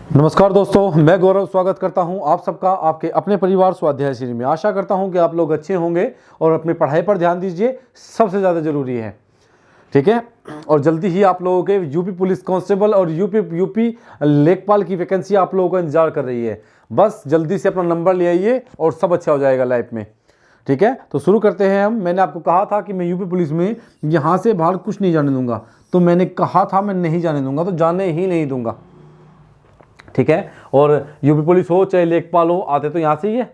नमस्कार दोस्तों, मैं गौरव स्वागत करता हूं आप सबका आपके अपने परिवार स्वाध्याय श्री में। आशा करता हूं कि आप लोग अच्छे होंगे और अपनी पढ़ाई पर ध्यान दीजिए, सबसे ज़्यादा ज़रूरी है। ठीक है। और जल्दी ही आप लोगों के यूपी पुलिस कांस्टेबल और यूपी लेखपाल की वैकेंसी आप लोगों का इंतजार कर रही है। बस जल्दी से अपना नंबर ले आइए और सब अच्छा हो जाएगा लाइफ में। ठीक है, तो शुरू करते हैं हम। मैंने आपको कहा था कि मैं यूपी पुलिस में यहाँ से बाहर कुछ नहीं जाने दूंगा, तो मैंने कहा था मैं नहीं जाने दूंगा, तो जाने ही नहीं दूंगा। ठीक है। और यूपी पुलिस हो चाहे लेखपाल हो, आते तो यहाँ से ही है।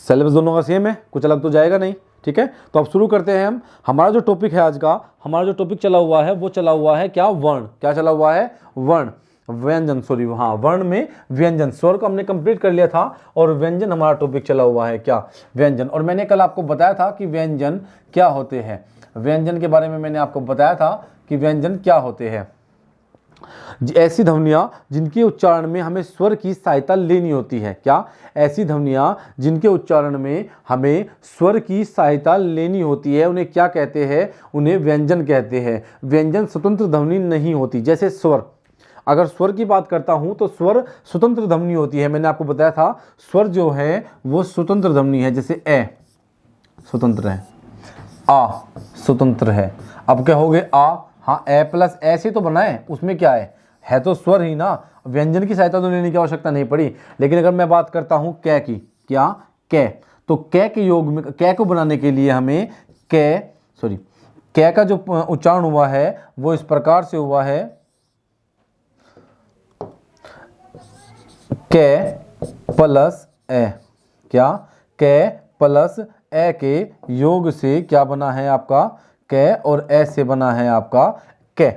सिलेबस दोनों का सेम है, कुछ अलग तो जाएगा नहीं। ठीक है, तो अब शुरू करते हैं हम। हमारा जो टॉपिक है आज का, हमारा जो टॉपिक चला हुआ है वो चला हुआ है क्या? वर्ण। क्या चला हुआ है? वर्ण, व्यंजन, सॉरी, हाँ, वर्ण में व्यंजन। स्वर को हमने कंप्लीट कर लिया था और व्यंजन हमारा टॉपिक चला हुआ है क्या? व्यंजन। और मैंने कल आपको बताया था कि व्यंजन क्या होते हैं। व्यंजन के बारे में मैंने आपको बताया था कि व्यंजन क्या होते हैं। ऐसी ध्वनियां जिनके उच्चारण में हमें स्वर की सहायता लेनी होती है। क्या? ऐसी ध्वनियां जिनके उच्चारण में हमें स्वर की सहायता लेनी होती है, उन्हें क्या कहते हैं? उन्हें व्यंजन कहते हैं। व्यंजन स्वतंत्र ध्वनि नहीं होती। जैसे स्वर, अगर स्वर की बात करता हूं तो स्वर स्वतंत्र ध्वनि होती है। मैंने आपको बताया था स्वर जो है वो स्वतंत्र ध्वनि है। जैसे ए स्वतंत्र है, आ स्वतंत्र है। अब क्या हो गए? आ, हाँ, ए प्लस ए से तो बना है, उसमें क्या है तो स्वर ही ना। व्यंजन की सहायता तो लेने की आवश्यकता नहीं पड़ी। लेकिन अगर मैं बात करता हूं कै की, क्या? कै, तो कै के योग में कै को बनाने के लिए हमें कै का जो उच्चारण हुआ है वो इस प्रकार से हुआ है, कै प्लस ए। क्या? कै प्लस ए के योग से क्या बना है आपका? कै, और ए से बना है आपका कै।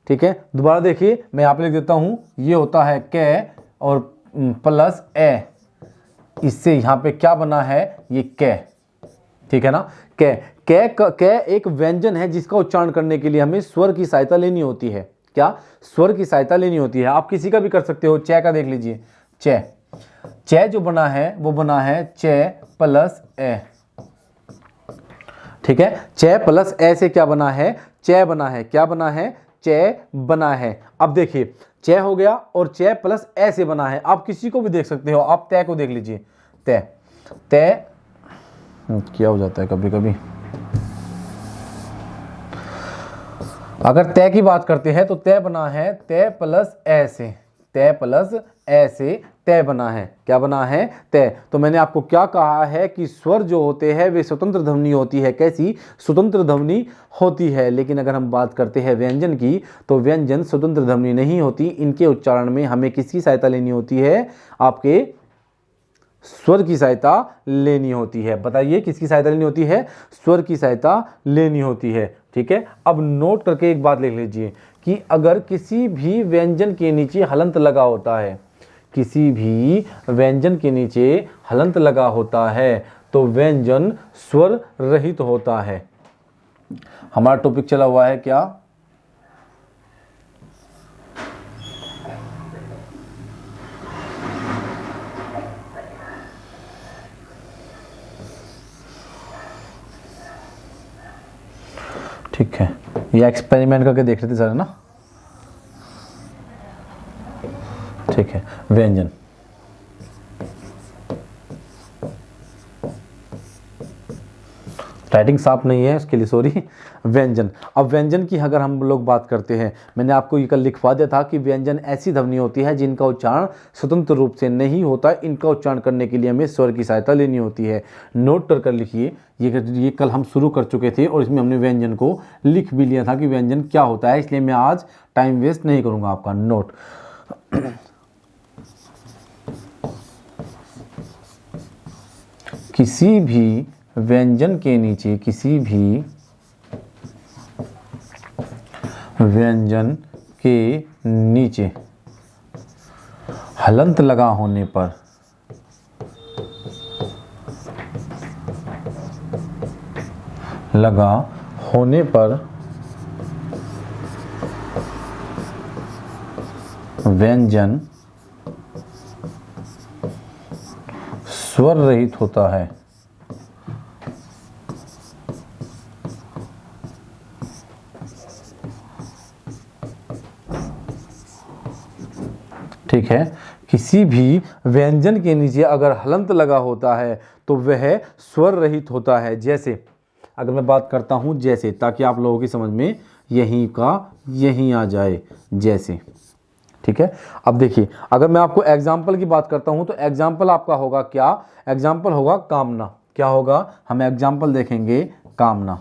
ठीक है, दोबारा देखिए, मैं यहाँ पे लिख देता हूं, ये होता है कै और प्लस ए, इससे यहाँ पे क्या बना है? ये कै। ठीक है ना? कै, कै एक व्यंजन है जिसका उच्चारण करने के लिए हमें स्वर की सहायता लेनी होती है। क्या? स्वर की सहायता लेनी होती है। आप किसी का भी कर सकते हो। चे का देख लीजिए, चे, चे जो बना है वो बना है चे प्लस ए। ठीक है, चे प्लस ए से क्या बना है? चे बना है। क्या बना है? चे बना है। अब देखिए, चे हो गया और चे प्लस ए से बना है। आप किसी को भी देख सकते हो। आप तय को देख लीजिए, तय, तय क्या हो जाता है कभी कभी। अगर तय की बात करते हैं तो तय बना है तय प्लस ए से, तय प्लस ए से तय बना है। क्या बना है? तय। तो मैंने आपको क्या कहा है कि स्वर जो होते हैं वे स्वतंत्र ध्वनि होती है। कैसी? स्वतंत्र ध्वनि होती है। लेकिन अगर हम बात करते हैं व्यंजन की, तो व्यंजन स्वतंत्र ध्वनि नहीं होती। इनके उच्चारण में हमें किसकी सहायता लेनी होती है? आपके स्वर की सहायता लेनी होती है। बताइए किसकी सहायता लेनी होती है? स्वर की सहायता लेनी होती है। ठीक है, अब नोट करके एक बात लिख लीजिए कि अगर किसी भी व्यंजन के नीचे हलंत लगा होता है, किसी भी व्यंजन के नीचे हलंत लगा होता है तो व्यंजन स्वर रहित होता है। हमारा टॉपिक चला हुआ है क्या? ठीक है, ये एक्सपेरिमेंट करके देख रहे थे सर, ना? ठीक है, व्यंजन। राइटिंग साफ नहीं है, उसके लिए सॉरी। व्यंजन। अब व्यंजन की अगर हम लोग बात करते हैं, मैंने आपको ये कल लिखवा दिया था कि व्यंजन ऐसी ध्वनि होती है जिनका उच्चारण स्वतंत्र रूप से नहीं होता। इनका उच्चारण करने के लिए हमें स्वर की सहायता लेनी होती है। नोट कर लिखिए, ये कल हम शुरू कर चुके थे और इसमें हमने व्यंजन को लिख भी लिया था कि व्यंजन क्या होता है, इसलिए मैं आज टाइम वेस्ट नहीं करूँगा आपका। नोट, किसी भी व्यंजन के नीचे, किसी भी व्यंजन के नीचे हलंत लगा होने पर व्यंजन स्वर रहित होता है। ठीक है, किसी भी व्यंजन के नीचे अगर हलंत लगा होता है तो वह स्वर रहित होता है। जैसे अगर मैं बात करता हूँ जैसे, ताकि आप लोगों की समझ में यहीं का यहीं आ जाए, जैसे। ठीक है, अब देखिए अगर मैं आपको एग्जाम्पल की बात करता हूँ तो एग्जाम्पल आपका होगा क्या? एग्जाम्पल होगा कामना। क्या होगा? हम एग्जाम्पल देखेंगे कामना।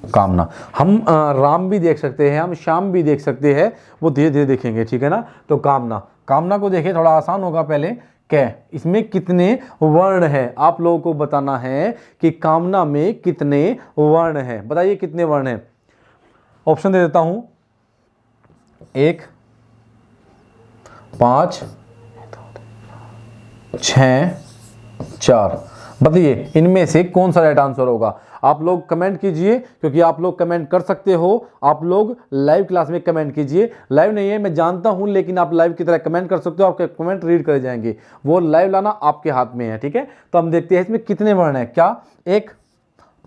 कामना हम राम भी देख सकते हैं, हम श्याम भी देख सकते हैं, वो धीरे धीरे देखेंगे। ठीक है ना? तो कामना, कामना को देखिए, थोड़ा आसान होगा। पहले कै, इसमें कितने वर्ण हैं आप लोगों को बताना है कि कामना में कितने वर्ण हैं। बताइए कितने वर्ण हैं? ऑप्शन दे देता हूं, 1, 5, 6, 4। बताइए इनमें से कौन सा राइट आंसर होगा? आप लोग कमेंट कीजिए, क्योंकि आप लोग कमेंट कर सकते हो। आप लोग लाइव क्लास में कमेंट कीजिए। लाइव नहीं है मैं जानता हूं, लेकिन आप लाइव की तरह कमेंट कर सकते हो। आपके कमेंट रीड करे जाएंगे, वो लाइव लाना आपके हाथ में है। ठीक है, तो हम देखते हैं इसमें कितने वर्ण हैं। क्या 1,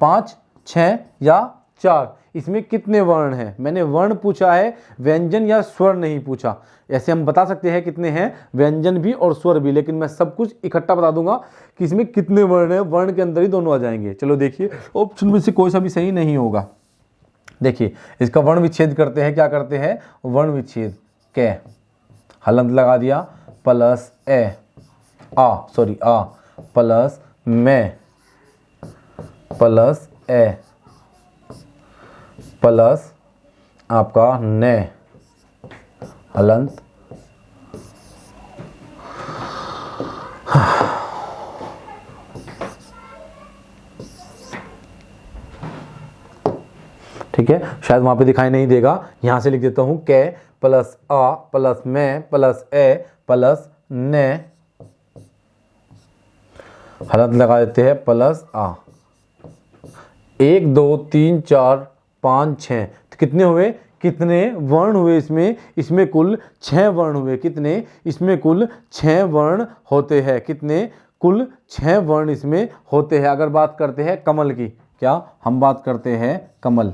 5, 6 या 4? इसमें कितने वर्ण हैं? मैंने वर्ण पूछा है, व्यंजन या स्वर नहीं पूछा। ऐसे हम बता सकते हैं कितने हैं, व्यंजन भी और स्वर भी, लेकिन मैं सब कुछ इकट्ठा बता दूंगा कि इसमें कितने वर्ण हैं। वर्ण के अंदर ही दोनों आ जाएंगे। चलो देखिए, ऑप्शन में से कोई सा भी सही नहीं होगा। देखिए इसका वर्ण विच्छेद करते हैं। क्या करते हैं? वर्ण विच्छेद। कै, हलंत लगा दिया, प्लस ए, आ प्लस मैं, प्लस ए, प्लस आपका ने, हलंत, ठीक है, शायद वहां पे दिखाई नहीं देगा। यहां से लिख देता हूं, कै प्लस आ प्लस मैं प्लस ए प्लस ने, हलंत लगा देते हैं, प्लस आ। 1, 2, 3, 4, 5, 6। तो कितने हुए? कितने वर्ण हुए इसमें? इसमें कुल 6 वर्ण हुए। कितने? इसमें कुल 6 वर्ण होते हैं। कितने? कुल 6 वर्ण इसमें होते हैं। अगर बात करते हैं कमल की, क्या हम बात करते हैं कमल?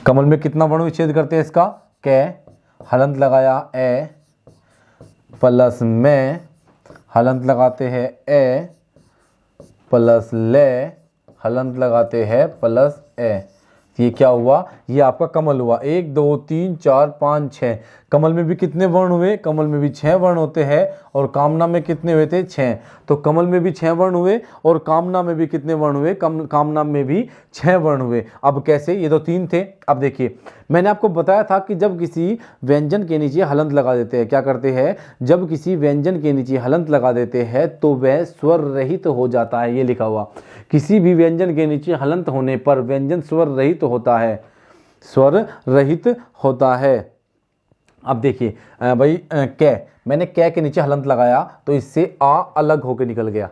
कमल में कितना वर्ण विच्छेद करते हैं इसका? कै, हलंत लगाया ए, प्लस में, हलंत लगाते हैं ए, प्लस ले, हलंत लगाते हैं प्लस ए। ये क्या हुआ? ये आपका कमल हुआ। 1, 2, 3, 4, 5, 6। कमल में भी कितने वर्ण हुए? कमल में भी 6 वर्ण होते हैं। और कामना में कितने हुए थे? 6। तो कमल में भी 6 वर्ण हुए और कामना में भी कितने वर्ण हुए? कामना में भी 6 वर्ण हुए। अब कैसे? ये तो 3 थे। अब देखिए मैंने आपको बताया था कि जब किसी व्यंजन के नीचे हलंत लगा देते हैं, क्या करते हैं? जब किसी व्यंजन के नीचे हलंत लगा देते हैं तो वह स्वर रहित हो जाता है। ये लिखा हुआ, किसी भी व्यंजन के नीचे हलंत होने पर व्यंजन स्वर रहित होता है, स्वर रहित होता है। अब देखिए भाई कै, मैंने कै के नीचे हलंत लगाया तो इससे आ अलग होकर निकल गया।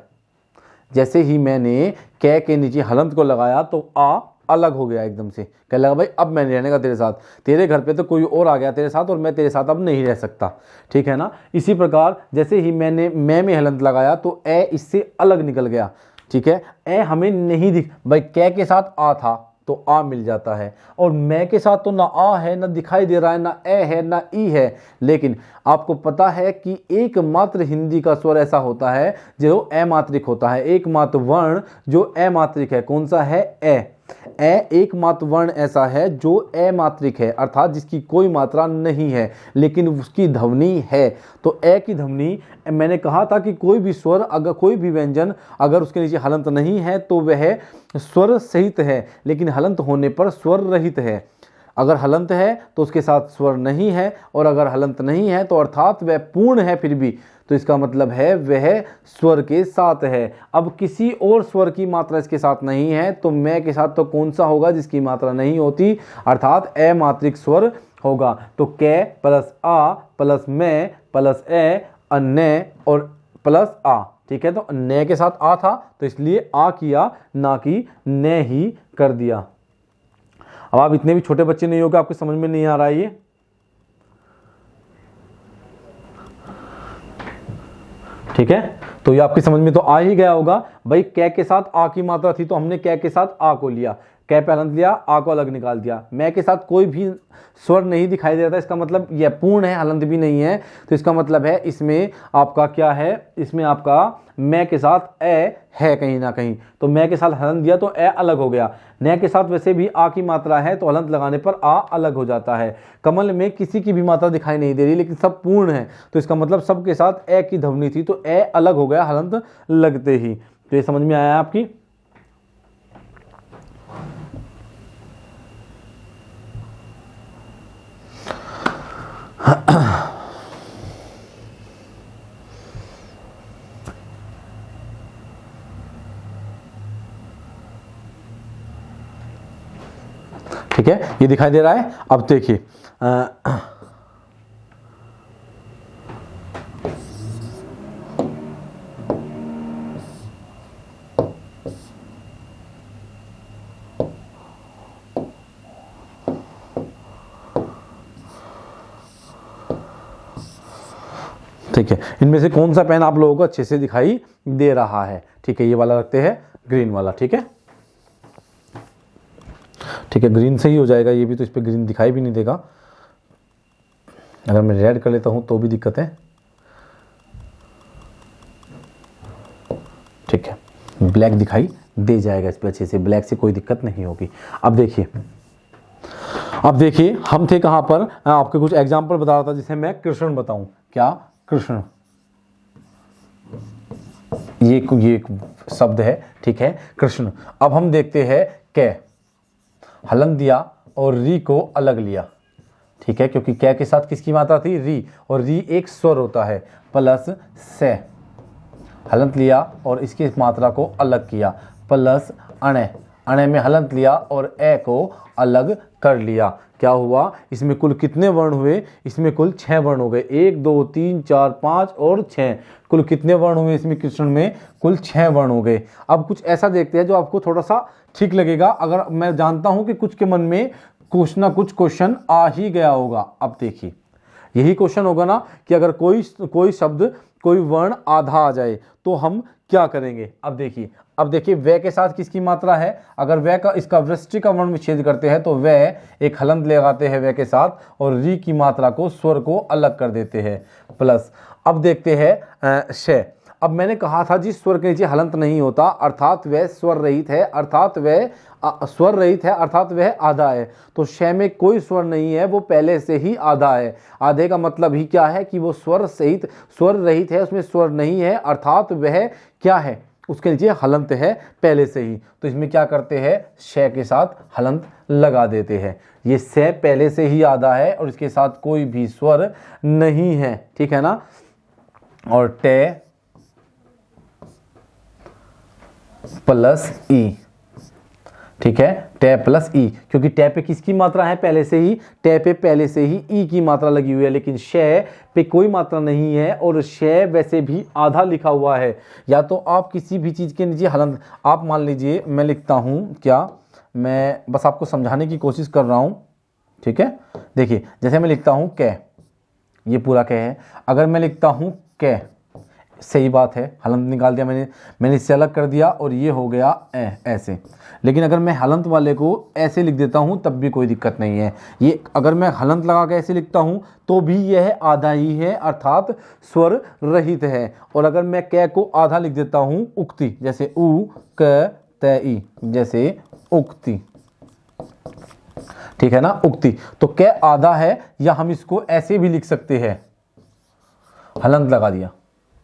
जैसे ही मैंने कै के नीचे हलंत को लगाया तो आ अलग हो गया एकदम से। कहने लगा भाई अब मैं नहीं रहने का तेरे साथ, तेरे घर पे तो कोई और आ गया तेरे साथ और मैं तेरे साथ अब नहीं रह सकता। ठीक है ना? इसी प्रकार जैसे ही मैंने मैं में हलंत लगाया तो ए इससे अलग निकल गया। ठीक है, ए हमें नहीं दिख, भाई कै के साथ आ था तो आ मिल जाता है, और मैं के साथ तो ना आ है, ना दिखाई दे रहा है, ना ए है, ना ई है। लेकिन आपको पता है कि एकमात्र हिंदी का स्वर ऐसा होता है जो अमात्रिक होता है। एकमात्र वर्ण जो अमात्रिक है, कौन सा है? ए। एकमात्र वर्ण ऐसा है जो अमात्रिक है, अर्थात जिसकी कोई मात्रा नहीं है लेकिन उसकी ध्वनि है। तो ए की ध्वनि, मैंने कहा था कि कोई भी स्वर, अगर कोई भी व्यंजन अगर उसके नीचे हलंत नहीं है तो वह स्वर सहित है, लेकिन हलंत होने पर स्वर रहित है। अगर हलंत है तो उसके साथ स्वर नहीं है, और अगर हलंत नहीं है तो अर्थात वह पूर्ण है फिर भी, तो इसका मतलब है वह स्वर के साथ है। अब किसी और स्वर की मात्रा इसके साथ नहीं है तो मैं के साथ तो कौन सा होगा जिसकी मात्रा नहीं होती, अर्थात अमात्रिक स्वर होगा। तो कै प्लस आ प्लस मैं प्लस ए, अन्य और प्लस आ। ठीक है, तो ने के साथ आ था तो इसलिए आ किया, ना कि ने ही कर दिया। अब आप इतने भी छोटे बच्चे नहीं हो कि आपको समझ में नहीं आ रहा है ये। ठीक है, तो ये आपकी समझ में तो आ ही गया होगा। भाई कै के साथ आ की मात्रा थी तो हमने कै के साथ आ को लिया। कै पे हलंत लिया, आ को अलग निकाल दिया। मैं के साथ कोई भी स्वर नहीं दिखाई दे रहा था, इसका मतलब यह पूर्ण है, हलंत भी नहीं है, तो इसका मतलब है इसमें आपका क्या है, इसमें आपका मैं के साथ ए है कहीं ना कहीं, तो मैं के साथ हलंत दिया तो ए अलग हो गया। न के साथ वैसे भी आ की मात्रा है तो हलंत लगाने पर आ अलग हो जाता है। कमल में किसी की भी मात्रा दिखाई नहीं दे रही लेकिन सब पूर्ण है, तो इसका मतलब सब के साथ ए की ध्वनि थी तो ए अलग हो गया हलंत लगते ही। तो ये समझ में आया आपकी? ठीक है, ये दिखाई दे रहा है। अब देखिए ठीक है, इनमें से कौन सा पेन आप लोगों को अच्छे से दिखाई दे रहा है? ठीक है, ये वाला रखते हैं, ग्रीन वाला। ठीक है, ठीक है, ग्रीन से ही हो जाएगा ये भी, तो इस पर ग्रीन दिखाई भी नहीं देगा। अगर मैं रेड कर लेता हूं तो भी दिक्कत है। ठीक है, ब्लैक दिखाई दे जाएगा इस पर अच्छे से, ब्लैक से कोई दिक्कत नहीं होगी। अब देखिए हम थे कहां पर, आपके कुछ एग्जाम्पल बता रहा था जिसे मैं कृष्ण बताऊं। क्या? कृष्ण, ये एक शब्द है। ठीक है, कृष्ण। अब हम देखते हैं कै, हलंत दिया और री को अलग लिया। ठीक है, क्योंकि कै के साथ किसकी मात्रा थी? री, और री एक स्वर होता है, प्लस से, हलंत लिया और इसकी मात्रा को अलग किया, प्लस अणे, अणे में हलंत लिया और ए को अलग कर लिया। क्या हुआ? इसमें कुल कितने वर्ण हुए? इसमें कुल 6 वर्ण हो गए। 1 2 3 4 5 और 6, कुल कितने वर्ण हुए इसमें? कृष्ण में कुल 6 वर्ण हो गए। अब कुछ ऐसा देखते हैं जो आपको थोड़ा सा ठीक लगेगा। अगर मैं जानता हूं कि कुछ के मन में कुछ ना कुछ क्वेश्चन आ ही गया होगा। अब देखिए, यही क्वेश्चन होगा ना कि अगर कोई शब्द, कोई वर्ण आधा आ जाए तो हम क्या करेंगे? अब देखिए वे के साथ किसकी मात्रा है? अगर वे का, इसका वृष्टि का वर्ण विच्छेद करते हैं तो वे एक हलंत लगाते हैं वे के साथ और री की मात्रा को, स्वर को अलग कर देते हैं, प्लस। अब देखते हैं शे। अब मैंने कहा था जिस स्वर के नीचे हलंत नहीं होता अर्थात वह स्वर रहित है, अर्थात वह स्वर रहित है, अर्थात वह आधा है। तो शे में कोई स्वर नहीं है, वो पहले से ही आधा है। आधे का मतलब ही क्या है कि वो स्वर सहित, स्वर रहित है, उसमें स्वर नहीं है, अर्थात वह क्या है? उसके नीचे हलंत है पहले से ही। तो इसमें क्या करते हैं? शे के साथ हलंत लगा देते हैं। ये से पहले से ही आधा है और इसके साथ कोई भी स्वर नहीं है। ठीक है ना? और टे प्लस ई। ठीक है, टे प्लस ई, क्योंकि टे पे किसकी मात्रा है? पहले से ही, टे पे पहले से ही ई की मात्रा लगी हुई है, लेकिन शे पे कोई मात्रा नहीं है और शे वैसे भी आधा लिखा हुआ है। या तो आप किसी भी चीज़ के नीचे हलंत, आप मान लीजिए मैं लिखता हूँ, क्या, मैं बस आपको समझाने की कोशिश कर रहा हूँ। ठीक है, देखिए जैसे मैं लिखता हूँ कै, ये पूरा कै है। अगर मैं लिखता हूँ कै, सही बात है, हलंत निकाल दिया मैंने इससे अलग कर दिया और ये हो गया ऐसे। लेकिन अगर मैं हलंत वाले को ऐसे लिख देता हूँ तब भी कोई दिक्कत नहीं है। ये अगर मैं हलंत लगा के ऐसे लिखता हूँ तो भी यह आधा ही है, अर्थात स्वर रहित है। और अगर मैं कै को आधा लिख देता हूँ उक्ति, जैसे उ क त ई, जैसे उक्ति। ठीक है ना, उक्ति। तो कै आधा है, या हम इसको ऐसे भी लिख सकते हैं, हलंत लगा दिया।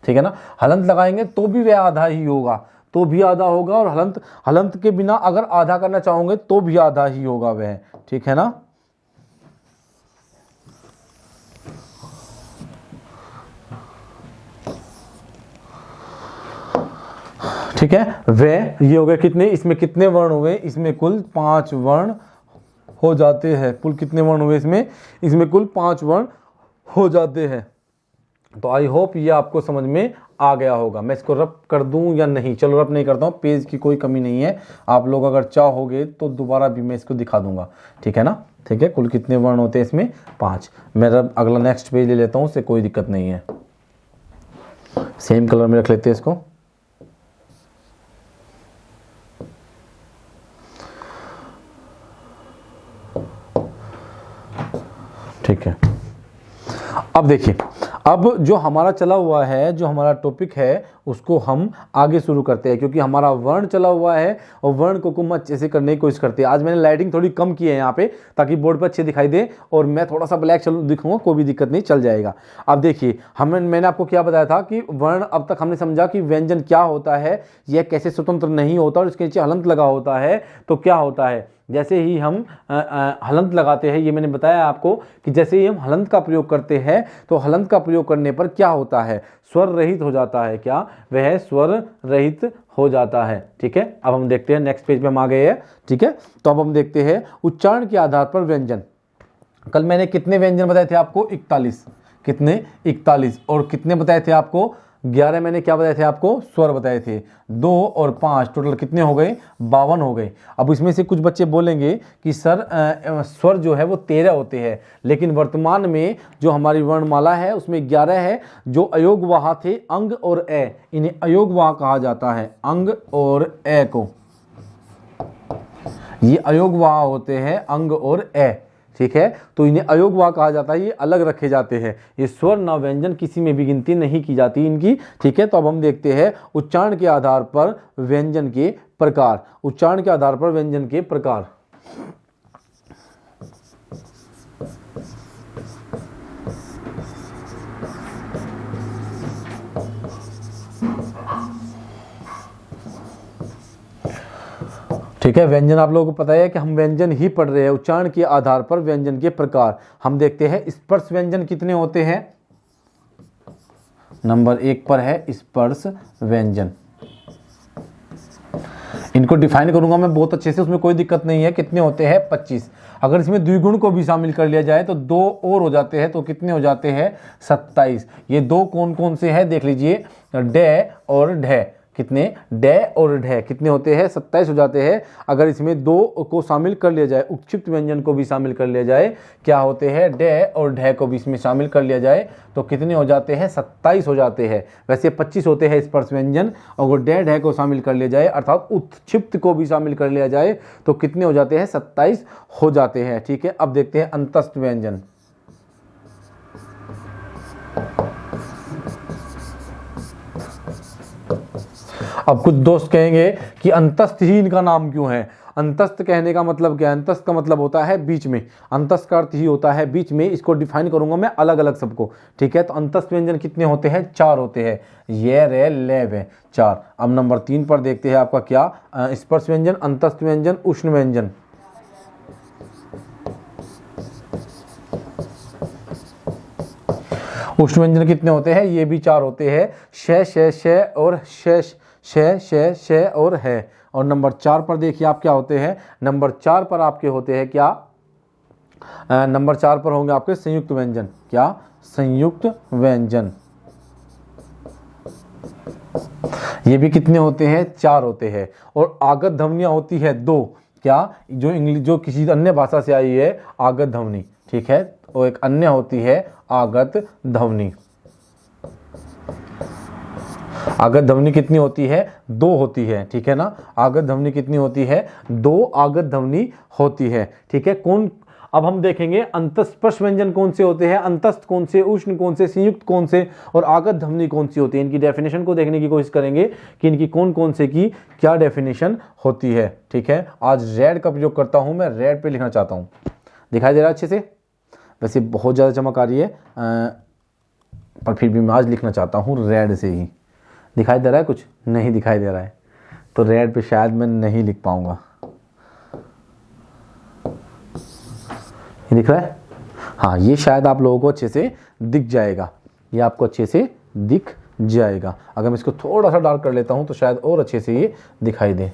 ठीक है ना, हलंत लगाएंगे तो भी वह आधा ही होगा, तो भी आधा होगा, और हलंत के बिना अगर आधा करना चाहोगे तो भी आधा ही होगा वह। ठीक है ना? ठीक है, वे ये हो गए कितने? इसमें कितने वर्ण हुए? इसमें कुल 5 वर्ण हो जाते हैं। कुल कितने वर्ण हुए इसमें कुल 5 वर्ण हो जाते हैं। तो आई होप ये आपको समझ में आ गया होगा। मैं इसको रब कर दूं या नहीं? चलो रब नहीं करता हूं, पेज की कोई कमी नहीं है, आप लोग अगर चाहोगे तो दोबारा भी मैं इसको दिखा दूंगा। ठीक है ना? ठीक है, कुल कितने वर्ण होते हैं इसमें? 5। मैं रब अगला नेक्स्ट पेज ले लेता हूं, उससे कोई दिक्कत नहीं है। सेम कलर में रख लेते हैं इसको। ठीक है। अब देखिए, अब जो हमारा चला हुआ है, जो हमारा टॉपिक है, उसको हम आगे शुरू करते हैं, क्योंकि हमारा वर्ण चला हुआ है और वर्ण को हम अच्छे से करने की कोशिश करते हैं। आज मैंने लाइटिंग थोड़ी कम की है यहाँ पे, ताकि बोर्ड पर अच्छे दिखाई दे, और मैं थोड़ा सा ब्लैक दिखाऊंगा, कोई भी दिक्कत नहीं, चल जाएगा। अब देखिए, मैंने आपको क्या बताया था कि वर्ण, अब तक हमने समझा कि व्यंजन क्या होता है, यह कैसे स्वतंत्र नहीं होता और इसके नीचे हलंत लगा होता है तो क्या होता है। जैसे ही हम हलंत लगाते हैं, ये मैंने बताया आपको कि जैसे ही हम हलंत का प्रयोग करते हैं तो हलंत का प्रयोग करने पर क्या होता है, स्वर रहित हो जाता है। क्या वह स्वर रहित हो जाता है। ठीक है, अब हम देखते हैं, नेक्स्ट पेज पे हम आ गए हैं। ठीक है, तो अब हम देखते हैं उच्चारण के आधार पर व्यंजन। कल मैंने कितने व्यंजन बताए थे आपको? 41। कितने? 41। और कितने बताए थे आपको? 11 मैंने क्या बताए थे आपको? स्वर बताए थे। 2 और 5 टोटल कितने हो गए? 52 हो गए। अब इसमें से कुछ बच्चे बोलेंगे कि सर स्वर जो है वो 13 होते हैं, लेकिन वर्तमान में जो हमारी वर्णमाला है उसमें 11 है। जो अयोगवाह थे अंग और ए, इन्हें अयोगवाह कहा जाता है। अंग और ए को, ये अयोगवाह होते हैं, अंग और ए। ठीक है, तो इन्हें अयोगवाह कहा जाता है, ये अलग रखे जाते हैं। ये स्वर न व्यंजन किसी में भी गिनती नहीं की जाती इनकी। ठीक है, तो अब हम देखते हैं उच्चारण के आधार पर व्यंजन के प्रकार। उच्चारण के आधार पर व्यंजन के प्रकार। ठीक है, व्यंजन आप लोगों को पता है कि हम व्यंजन ही पढ़ रहे हैं। उच्चारण के आधार पर व्यंजन के प्रकार हम देखते हैं। स्पर्श व्यंजन कितने होते हैं? नंबर 1 पर है स्पर्श व्यंजन। इनको डिफाइन करूंगा मैं बहुत अच्छे से, उसमें कोई दिक्कत नहीं है। कितने होते हैं? 25। अगर इसमें द्विगुण को भी शामिल कर लिया जाए तो 2 और हो जाते हैं, तो कितने हो जाते हैं? 27। ये 2 कौन कौन से हैं देख लीजिए, डे और ढे। कितने? डे और ढे कितने होते हैं? 27 हो जाते हैं। अगर इसमें 2 को शामिल कर लिया जाए, उपक्षिप्त व्यंजन को भी शामिल कर लिया जाए, क्या होते हैं? डे और ढे को भी इसमें शामिल कर लिया जाए तो कितने हो जाते हैं? 27 हो जाते हैं। वैसे 25 होते हैं स्पर्श व्यंजन, और डे ढे को शामिल कर लिया जाए अर्थात उत्क्षिप्त को भी शामिल कर लिया जाए तो कितने हो जाते हैं? 27 हो जाते हैं। ठीक है, अब देखते हैं अंतस्थ व्यंजन। अब कुछ दोस्त कहेंगे कि अंतस्थ ही इनका नाम क्यों है? अंतस्थ कहने का मतलब क्या है? अंतस्थ का मतलब होता है बीच में। अंतस्थ का अर्थ ही होता है बीच में। इसको डिफाइन करूंगा मैं अलग अलग सबको। ठीक है, तो अंतस्थ व्यंजन कितने होते हैं? 4 होते हैं। ये रे ले वे 4। अब नंबर 3 पर देखते हैं आपका क्या? स्पर्श व्यंजन, अंतस्थ व्यंजन, उष्ण व्यंजन। उष्ण व्यंजन कितने होते हैं? ये भी 4 होते हैं। श और शेष, श और है। और नंबर 4 पर देखिए आप क्या होते हैं? नंबर 4 पर आपके होते हैं क्या? नंबर 4 पर होंगे आपके संयुक्त व्यंजन। क्या? संयुक्त व्यंजन। ये भी कितने होते हैं? 4 होते हैं। और आगत ध्वनियां होती है 2। क्या? जो इंग्लिश, जो किसी अन्य भाषा से आई है, आगत ध्वनि। ठीक है, और एक अन्य होती है आगत ध्वनि। आगत ध्वनि कितनी होती है? 2 होती है। ठीक है ना, आगत ध्वनि कितनी होती है? 2 आगत ध्वनि होती है। ठीक है, कौन? अब हम देखेंगे अंतस्पर्श व्यंजन कौन से होते हैं, अंतस्थ कौन से, उष्ण कौन से, संयुक्त कौन से, और आगत ध्वनि कौन सी होती है। इनकी डेफिनेशन को देखने की कोशिश करेंगे कि इनकी कौन कौन से की क्या डेफिनेशन होती है। ठीक है, आज रेड का प्रयोग करता हूं, मैं रेड पे लिखना चाहता हूं। दिखाई दे रहा है अच्छे से? वैसे बहुत ज़्यादा चमक आ रही है, पर फिर भी मैं आज लिखना चाहता हूँ रेड से ही। दिखाई दे रहा है? कुछ नहीं दिखाई दे रहा है, तो रेड पे शायद मैं नहीं लिख पाऊंगा। ये दिख रहा है? हाँ, ये शायद आप लोगों को अच्छे से दिख जाएगा। ये आपको अच्छे से दिख जाएगा। अगर मैं इसको थोड़ा सा डार्क कर लेता हूँ तो शायद और अच्छे से ये दिखाई दे।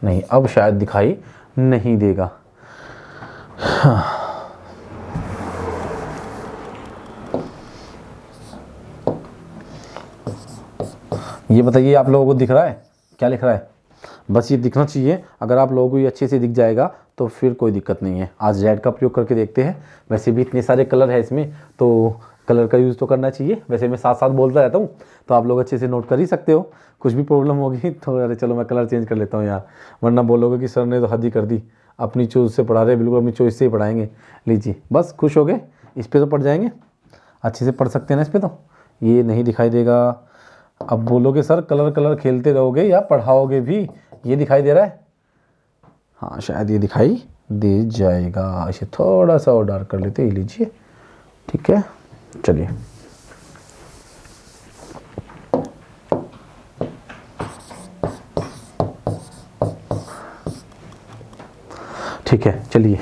नहीं, अब शायद दिखाई नहीं देगा। हाँ। ये बताइए आप लोगों को दिख रहा है? क्या लिख रहा है? बस ये दिखना चाहिए। अगर आप लोगों को ये अच्छे से दिख जाएगा तो फिर कोई दिक्कत नहीं है। आज रेड का प्रयोग करके देखते हैं। वैसे भी इतने सारे कलर है इसमें, तो कलर का यूज़ तो करना चाहिए। वैसे मैं साथ साथ बोलता रहता हूँ, तो आप लोग अच्छे से नोट कर ही सकते हो। कुछ भी प्रॉब्लम होगी तो अरे चलो मैं कलर चेंज कर लेता हूँ यार, वरना बोलोगे कि सर ने तो हद ही कर दी। अपनी चॉइस से पढ़ा रहे, बिल्कुल अपनी चॉइस से ही पढ़ाएंगे। लीजिए बस खुश हो गए, इस पे तो पढ़ जाएंगे, अच्छे से पढ़ सकते हैं ना इस पे तो। ये नहीं दिखाई देगा। अब बोलोगे सर कलर कलर खेलते रहोगे या पढ़ाओगे भी, ये दिखाई दे रहा है? हाँ शायद ये दिखाई दे जाएगा। इसे थोड़ा सा और डार्क कर लेते हैं, लीजिए ठीक है। चलिए ठीक है, चलिए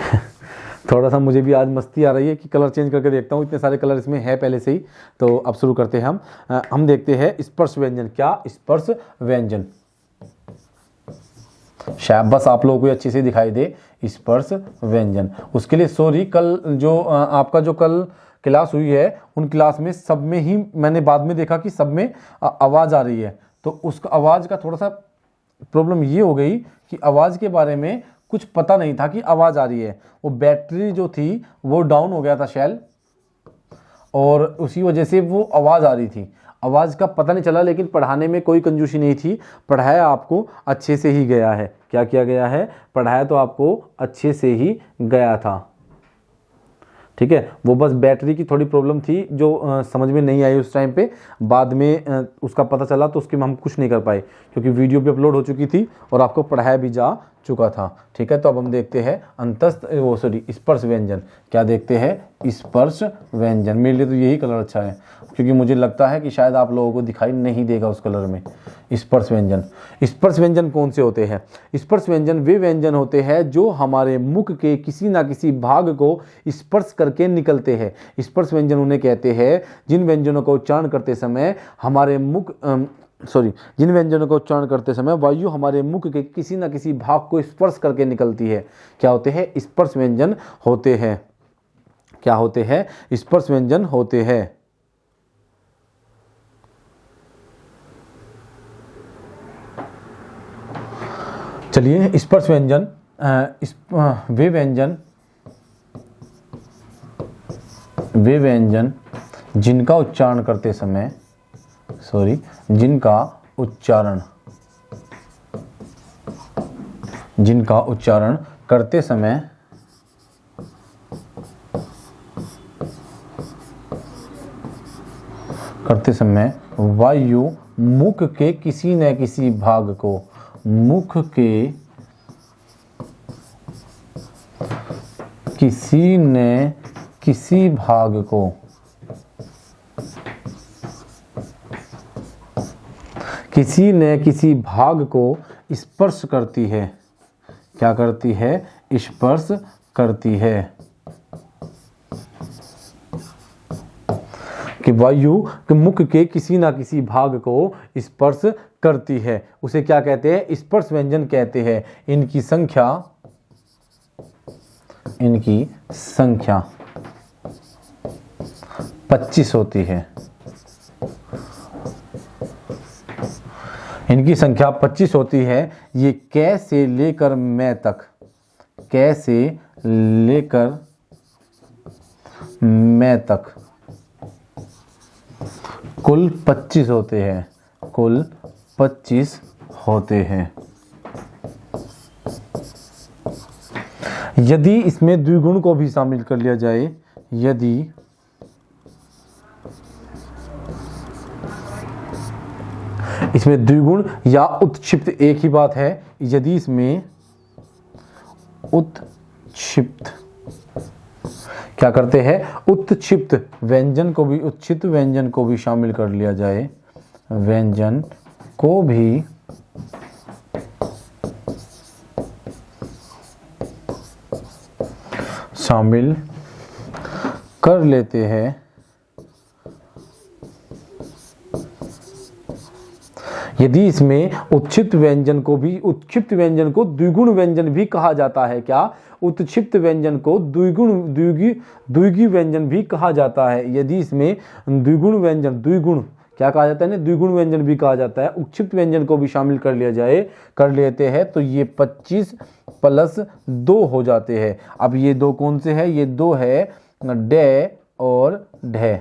थोड़ा सा मुझे भी आज मस्ती आ रही है कि कलर चेंज करके देखता हूँ, इतने सारे कलर इसमें है पहले से ही। तो अब शुरू करते हैं हम देखते हैं स्पर्श व्यंजन। क्या स्पर्श व्यंजन? शायद बस आप लोगों को अच्छे से दिखाई दे स्पर्श व्यंजन। उसके लिए सॉरी, कल जो आपका जो कल क्लास हुई है उन क्लास में सब में ही मैंने बाद में देखा कि सब में आवाज़ आ रही है, तो उस आवाज़ का थोड़ा सा प्रॉब्लम ये हो गई कि आवाज़ के बारे में कुछ पता नहीं था कि आवाज़ आ रही है। वो बैटरी जो थी वो डाउन हो गया था शैल, और उसी वजह से वो आवाज़ आ रही थी। आवाज़ का पता नहीं चला, लेकिन पढ़ाने में कोई कंजूसी नहीं थी, पढ़ाया आपको अच्छे से ही गया है। क्या किया गया है? पढ़ाया तो आपको अच्छे से ही गया था, ठीक है। वो बस बैटरी की थोड़ी प्रॉब्लम थी जो समझ में नहीं आई उस टाइम पे, बाद में उसका पता चला तो उसके में हम कुछ नहीं कर पाए, क्योंकि वीडियो भी अपलोड हो चुकी थी और आपको पढ़ाया भी जा चुका था, ठीक है। तो अब हम देखते हैं स्पर्श व्यंजन। क्या देखते हैं? स्पर्श व्यंजन। मेरे लिए तो यही कलर अच्छा है, क्योंकि मुझे लगता है कि शायद आप लोगों को दिखाई नहीं देगा उस कलर में। स्पर्श व्यंजन। स्पर्श व्यंजन कौन से होते हैं? स्पर्श व्यंजन वे व्यंजन होते हैं जो हमारे मुख के किसी ना किसी भाग को स्पर्श करके निकलते हैं। स्पर्श व्यंजन उन्हें कहते हैं जिन व्यंजनों का उच्चारण करते समय जिन व्यंजनों का उच्चारण करते समय वायु हमारे मुख के किसी न किसी भाग को स्पर्श करके निकलती है। क्या होते हैं? स्पर्श व्यंजन होते हैं। क्या होते हैं? स्पर्श व्यंजन होते हैं। चलिए स्पर्श व्यंजन वे व्यंजन जिनका उच्चारण करते समय जिनका उच्चारण करते समय वायु मुख के किसी न किसी भाग को किसी न किसी भाग को स्पर्श करती है। क्या करती है? स्पर्श करती है। कि वायु के मुख के किसी ना किसी भाग को स्पर्श करती है, उसे क्या कहते हैं? स्पर्श व्यंजन कहते हैं। इनकी संख्या 25 होती है। इनकी संख्या 25 होती है। ये कै से लेकर मैं तक कुल 25 होते हैं। यदि इसमें द्विगुण को भी शामिल कर लिया जाए, इसमें द्विगुण या उत्क्षिप्त एक ही बात है। यदि इसमें उत्क्षिप्त क्या करते हैं? उत्क्षिप्त व्यंजन को भी शामिल कर लिया जाए, व्यंजन को भी शामिल कर लेते हैं। यदि इसमें उत्क्षिप्त व्यंजन को द्विगुण व्यंजन भी कहा जाता है। क्या? उत्क्षिप्त व्यंजन को द्विगुणी व्यंजन भी कहा जाता है। यदि इसमें द्विगुण क्या कहा जाता है? द्विगुण व्यंजन भी कहा जाता है। उत्क्षिप्त व्यंजन को भी शामिल कर लेते हैं, तो ये 25 + 2 हो जाते हैं। अब ये दो कौन से हैं? ये दो है डे और ढे।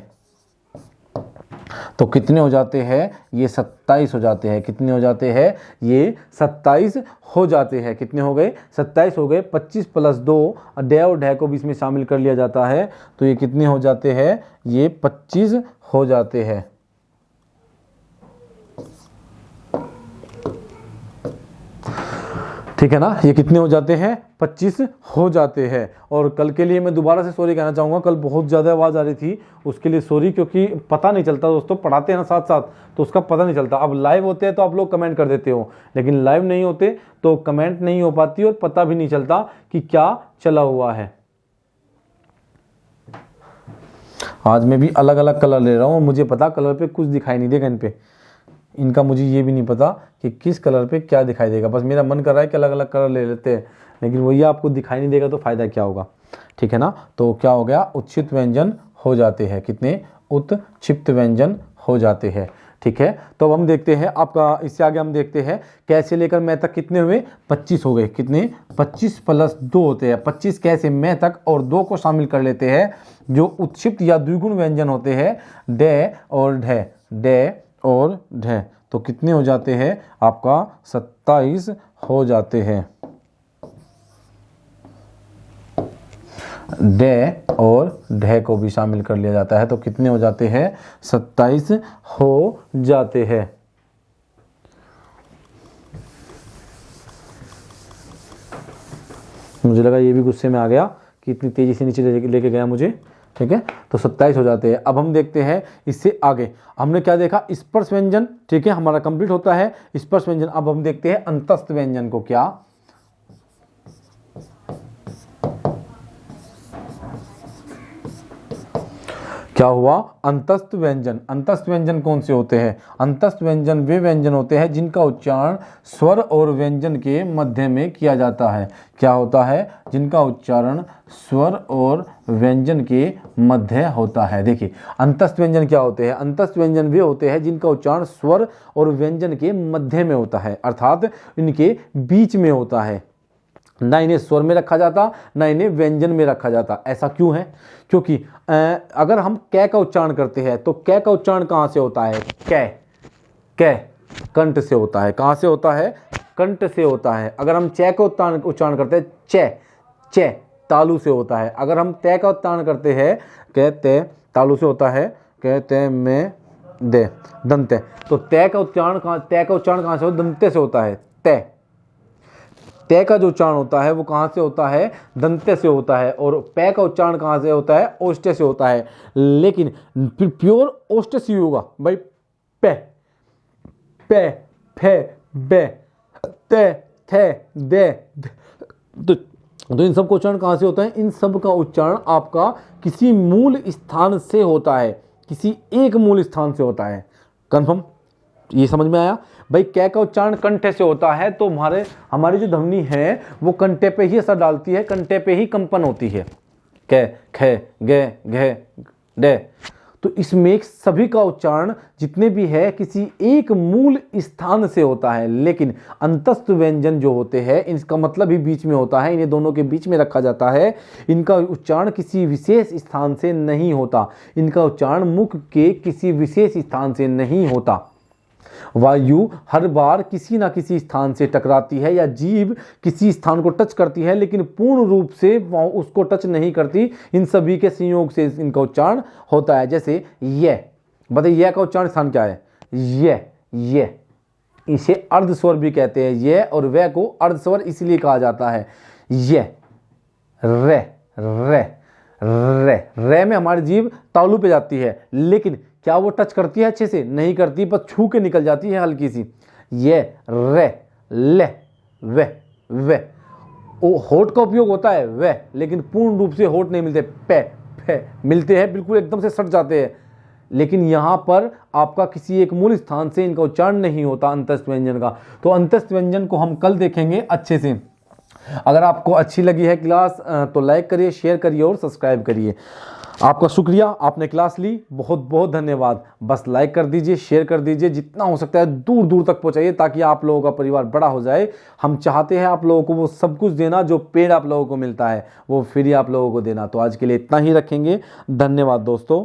तो कितने हो जाते हैं, ये 27 हो जाते हैं। कितने हो जाते हैं, ये 27 हो जाते हैं। कितने हो गए, 27 हो गए। 25 + 2 डे और डे को भी इसमें शामिल कर लिया जाता है, तो ये कितने हो जाते हैं, ये 25 हो जाते हैं। ठीक है ना, ये कितने हो जाते हैं, 25 हो जाते हैं। और कल के लिए मैं दोबारा से सॉरी कहना चाहूँगा, कल बहुत ज़्यादा आवाज़ आ रही थी, उसके लिए सॉरी, क्योंकि पता नहीं चलता दोस्तों, पढ़ाते हैं ना साथ साथ तो उसका पता नहीं चलता। अब लाइव होते हैं तो आप लोग कमेंट कर देते हो, लेकिन लाइव नहीं होते तो कमेंट नहीं हो पाती और पता भी नहीं चलता कि क्या चला हुआ है। आज मैं भी अलग अलग कलर ले रहा हूँ, मुझे पता कलर पे कुछ दिखाई नहीं देगा इन पे, इनका मुझे ये भी नहीं पता कि किस कलर पे क्या दिखाई देगा। बस मेरा मन कर रहा है कि अलग अलग कलर ले लेते हैं, लेकिन वही आपको दिखाई नहीं देगा तो फ़ायदा क्या होगा। ठीक है ना, तो क्या हो गया, उत्क्षिप्त व्यंजन हो जाते हैं। कितने, उत्क्षिप्त व्यंजन हो जाते हैं। ठीक है, तो अब हम देखते हैं आपका, इससे आगे हम देखते हैं कैसे लेकर मैं तक कितने हुए, 25 हो गए। कितने, 25 + 2 होते हैं। 25 कैसे, मैं तक और 2 को शामिल कर लेते हैं, जो उत्क्षिप्त या द्विगुण व्यंजन होते हैं, डे और ढे, डे और ढे। तो कितने हो जाते हैं, आपका 27 हो जाते हैं। डे और ढे को भी शामिल कर लिया जाता है, तो कितने हो जाते हैं, 27 हो जाते हैं। मुझे लगा ये भी गुस्से में आ गया कि इतनी तेजी से नीचे लेके गया मुझे। ठीक है, तो 27 हो जाते हैं। अब हम देखते हैं इससे आगे, हमने क्या देखा, स्पर्श व्यंजन। ठीक है, हमारा कंप्लीट होता है स्पर्श व्यंजन। अब हम देखते हैं अंतस्थ व्यंजन को। क्या हुआ, अंतस्थ व्यंजन। अंतस्थ व्यंजन कौन से होते हैं, अंतस्थ व्यंजन वे व्यंजन होते हैं जिनका उच्चारण स्वर और व्यंजन के मध्य में किया जाता है। क्या होता है, जिनका उच्चारण स्वर और व्यंजन के मध्य होता है। देखिए अंतस्थ व्यंजन क्या होते हैं, अंतस्थ व्यंजन वे होते हैं जिनका उच्चारण स्वर और व्यंजन के मध्य में होता है, अर्थात इनके बीच में होता है। ना इन्हें स्वर में रखा जाता, ना इन्हें व्यंजन में रखा जाता। ऐसा क्यों है, क्योंकि अगर हम कै का उच्चारण करते हैं तो कै का उच्चारण कहाँ से होता है, कै, कै कंठ से होता है। कहाँ से होता है, कंठ से होता है। अगर हम चे का उच्चारण करते हैं, चे, चे तालु से होता है। अगर हम तय का उच्चारण करते हैं, कहते तालु से होता है, कहते में दे दंते, तो तय का उच्चारण कहाँ से होता है, दंते से होता है। तय, तय का जो उच्चारण होता है वो कहाँ से होता है, दंते से होता है। और पै का उच्चारण कहाँ से होता है, ओष्ठ्य से होता है। लेकिन प्योर ओष्ठ्य से होगा भाई, पे, पे, फे, बे, ते, थे, दे। तो इन सब का उच्चारण कहाँ से होता है, इन सब का उच्चारण आपका किसी मूल स्थान से होता है, किसी एक मूल स्थान से होता है। कन्फर्म, ये समझ में आया भाई। कै का उच्चारण कंठे से होता है, तो हमारी जो ध्वनि है वो कंठे पे ही असर डालती है, कंठे पे ही कंपन होती है। कै, खे, गे, घे, डे। तो इसमें सभी का उच्चारण जितने भी है किसी एक मूल स्थान से होता है। लेकिन अंतस्थ व्यंजन जो होते हैं इनका मतलब ही बीच में होता है, इन्हें दोनों के बीच में रखा जाता है। इनका उच्चारण किसी विशेष स्थान से नहीं होता, इनका उच्चारण मुख के किसी विशेष स्थान से नहीं होता। वायु हर बार किसी ना किसी स्थान से टकराती है या जीभ किसी स्थान को टच करती है, लेकिन पूर्ण रूप से उसको टच नहीं करती। इन सभी के संयोग से इनका उच्चारण होता है। जैसे ये बताइए, ये का उच्चारण स्थान क्या है, ये इसे अर्ध स्वर भी कहते हैं। ये और वे को अर्ध स्वर इसलिए कहा जाता है। ये रे, रे, रे, रे में हमारी जीभ तालु पे जाती है, लेकिन क्या वो टच करती है, अच्छे से नहीं करती, बस छू के निकल जाती है हल्की सी। ये रे, ले, वे होठ का उपयोग होता है वे, लेकिन पूर्ण रूप से होठ नहीं मिलते, पे, फे मिलते हैं, बिल्कुल एकदम से सट जाते हैं। लेकिन यहाँ पर आपका किसी एक मूल स्थान से इनका उच्चारण नहीं होता अंतस्थ व्यंजन का। तो अंतस्थ व्यंजन को हम कल देखेंगे अच्छे से। अगर आपको अच्छी लगी है क्लास तो लाइक करिए, शेयर करिए और सब्सक्राइब करिए। आपका शुक्रिया, आपने क्लास ली, बहुत बहुत धन्यवाद। बस लाइक कर दीजिए, शेयर कर दीजिए, जितना हो सकता है दूर दूर तक पहुंचाइए, ताकि आप लोगों का परिवार बड़ा हो जाए। हम चाहते हैं आप लोगों को वो सब कुछ देना जो पेड़ आप लोगों को मिलता है, वो फ्री आप लोगों को देना। तो आज के लिए इतना ही रखेंगे। धन्यवाद दोस्तों।